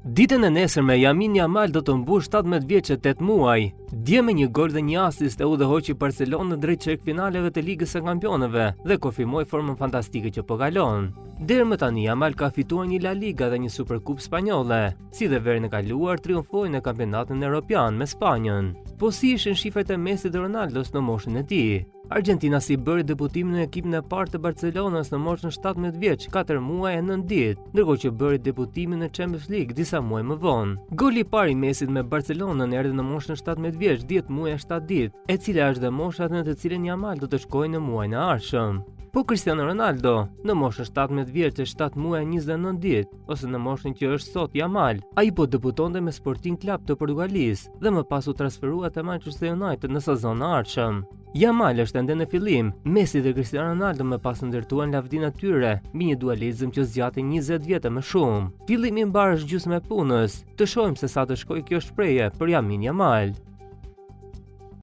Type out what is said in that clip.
Ditën e nesërme Lamine Yamal do të mbush 17 vjeç e 8 muaj. Dje me një gol dhe një asist e udhëhoqi Barcelonën drejt çerkfinaleve të Ligës së Kampionëve dhe konfirmoi formën fantastike që po kalon. Deri më tani Yamal ka fituar një La Liga dhe një Superkupë spanjolle, si dhe verën e kaluar triumfoi në kampionatin evropian me Spanjën. Po si ishin shifrat e Messi dhe Ronaldos në moshën e tij? Argentina si bëri debutimin në ekipin e parë të Barcelonës në moshën 17 vjeç, 4 muaj e 9 ditë, ndërkohë që bëri debutimin në Champions League disa muaj më vonë. Goli i parë i Messit me Barcelonën erdhi në moshën 17 vjeç, 10 muaj e 7 ditë, e cila është dhe mosha në të cilën Yamal do të shkojë në muajin e ardhshëm. Po Cristiano Ronaldo, në moshën 17 vjeç e 7 muaj e 29 ditë, ose në moshën që është sot Yamal, ai po debutonte me Sporting Club të Portugalisë dhe më pas u transferua te Manchester United në sezonin e ardhshëm. Yamal është ende në fillim, Messi dhe Cristiano Ronaldo më pas ndërtuan lavdinë e tyre mbi një dualizëm që zgjati 20 vjet më shumë. Fillimi i mbar është gjysmë e punës. Të shohim se sa të shkojë kjo shprehje për Lamine Yamal.